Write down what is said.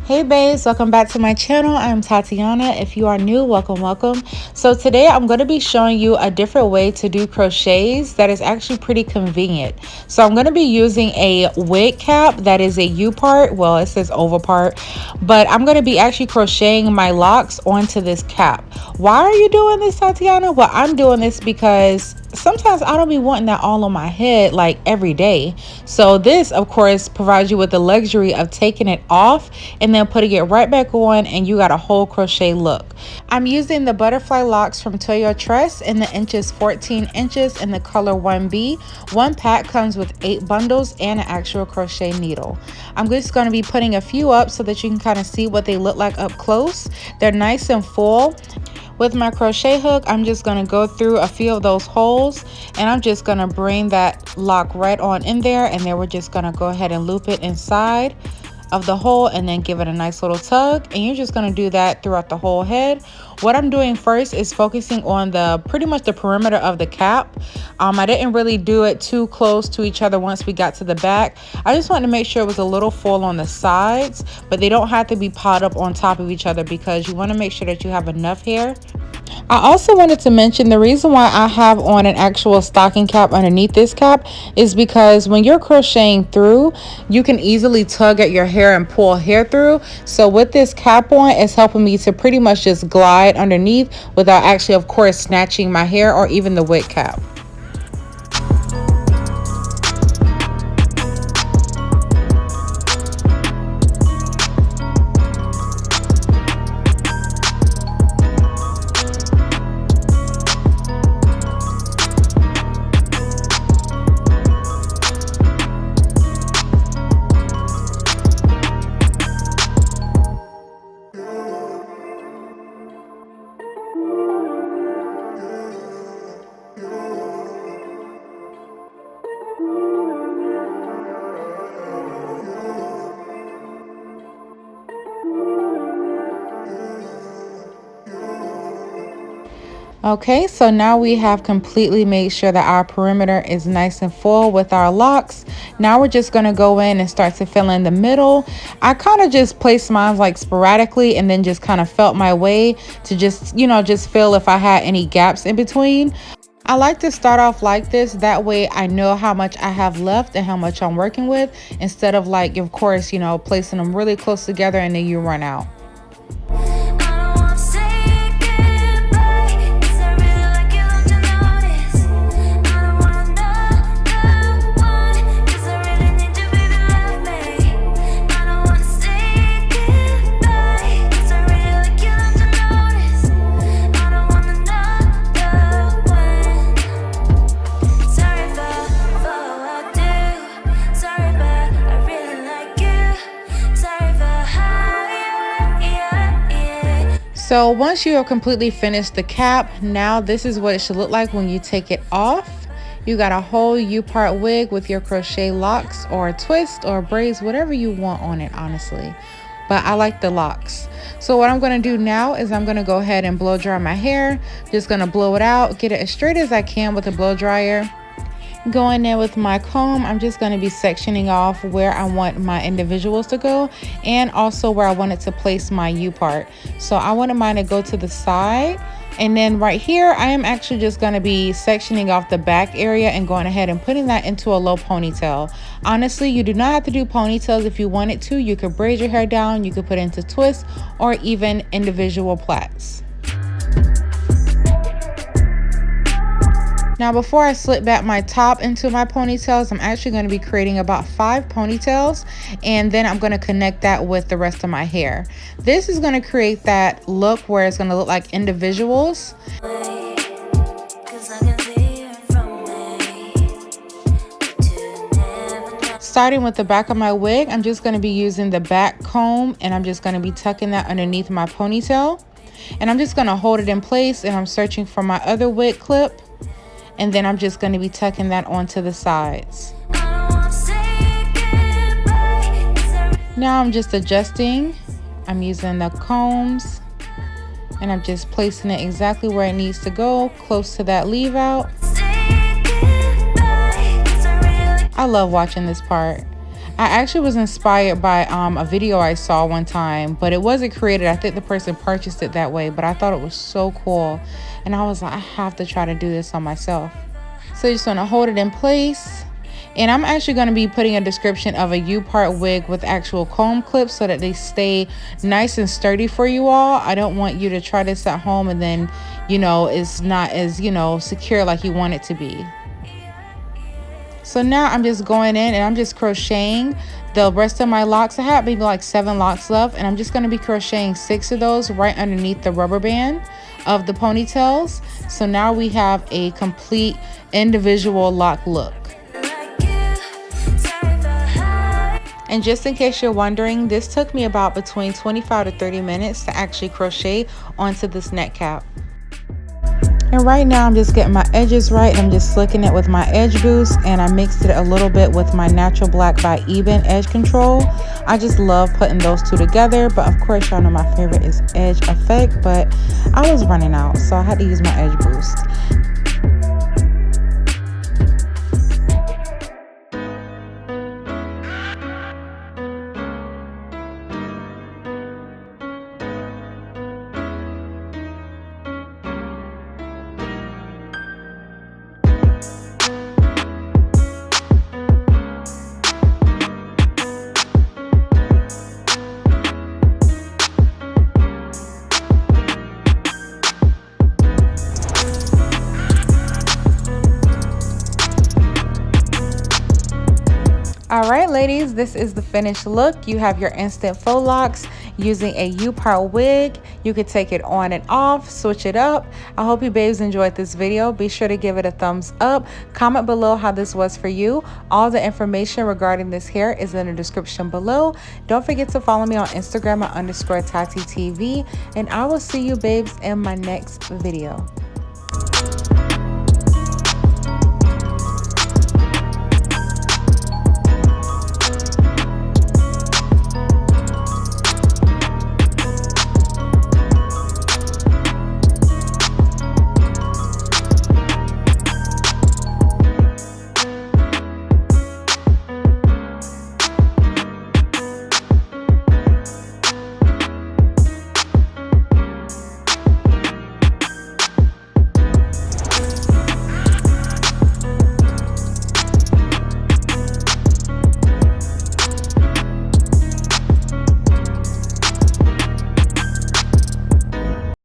Hey babes, welcome back to my channel. I'm Tatiana. If you are new, welcome. So today I'm going to be showing you a different way to do crochets that is actually pretty convenient. So I'm going to be using a wig cap that is a U part. Well, it says oval part, but I'm going to be actually crocheting my locks onto this cap. Why are you doing this, Tatiana? Well, I'm doing this because sometimes I don't be wanting that all on my head like every day. So this of course provides you with the luxury of taking it off and then putting it right back on, and you got a whole crochet look. I'm using the Butterfly Locs from Toyotress in the inches 14 inches in the color 1B. One pack comes with 8 bundles and an actual crochet needle. I'm just going to be putting a few up so that you can kind of see what they look like up close. They're nice and full. With my crochet hook, I'm just going to go through a few of those holes, and I'm just going to bring that lock right on in there, and then we're just going to go ahead and loop it inside of the hole and then give it a nice little tug, and you're just going to do that throughout the whole head. What I'm doing first is focusing on the pretty much the perimeter of the cap. I didn't really do it too close to each other once we got to the back. I just wanted to make sure it was a little full on the sides, but they don't have to be piled up on top of each other because you want to make sure that you have enough hair. I also wanted to mention the reason why I have on an actual stocking cap underneath this cap is because when you're crocheting through, you can easily tug at your hair and pull hair through. So with this cap on, it's helping me to pretty much just glide underneath without actually, of course, snatching my hair or even the wig cap. Okay, so now we have completely made sure that our perimeter is nice and full with our locks. Now we're just going to go in and start to fill in the middle. I kind of just placed mine like sporadically and then just kind of felt my way to just, just feel if I had any gaps in between. I like to start off like this, that way I know how much I have left and how much I'm working with, instead of like, of course, placing them really close together and then you run out. So once you have completely finished the cap, now this is what it should look like when you take it off. You got a whole U-part wig with your crochet locks or twist or braids, whatever you want on it, honestly. But I like the locks. So what I'm going to do now is I'm going to go ahead and blow dry my hair. Just going to blow it out, get it as straight as I can with a blow dryer. Going in with my comb, I'm just going to be sectioning off where I want my individuals to go and also where I wanted to place my U part. So I wanted mine to go to the side, and then right here I am actually just going to be sectioning off the back area and going ahead and putting that into a low ponytail. Honestly, you do not have to do ponytails. If you wanted to, you could braid your hair down, you could put it into twists or even individual plaits. Now before I slip back my top into my ponytails, I'm actually going to be creating about 5 ponytails, and then I'm going to connect that with the rest of my hair. This is going to create that look where it's going to look like individuals. Starting with the back of my wig, I'm just going to be using the back comb, and I'm just going to be tucking that underneath my ponytail. And I'm just going to hold it in place, and I'm searching for my other wig clip. And then I'm just going to be tucking that onto the sides. Now I'm just adjusting. I'm using the combs and I'm just placing it exactly where it needs to go, close to that leave out. I love watching this part. I actually was inspired by a video I saw one time, but it wasn't created. I think the person purchased it that way, but I thought it was so cool. And I was like, I have to try to do this on myself. So you just want to hold it in place. And I'm actually going to be putting a description of a U-part wig with actual comb clips so that they stay nice and sturdy for you all. I don't want you to try this at home and then, you know, it's not as, you know, secure like you want it to be. So now I'm just going in and I'm just crocheting the rest of my locks. I have maybe like 7 locks left, and I'm just going to be crocheting 6 of those right underneath the rubber band of the ponytails. So now we have a complete individual lock look. And just in case you're wondering, this took me about between 25 to 30 minutes to actually crochet onto this neck cap. And right now I'm just getting my edges right, and I'm just slicking it with my edge boost, and I mixed it a little bit with my Natural Black by Eben edge control. I just love putting those two together, but of course y'all know my favorite is Edge Effect, but I was running out, so I had to use my edge boost. Alright ladies, this is the finished look. You have your instant faux locks using a U-part wig. You could take it on and off, switch it up. I hope you babes enjoyed this video. Be sure to give it a thumbs up. Comment below how this was for you. All the information regarding this hair is in the description below. Don't forget to follow me on Instagram at _TatiTV, and I will see you babes in my next video.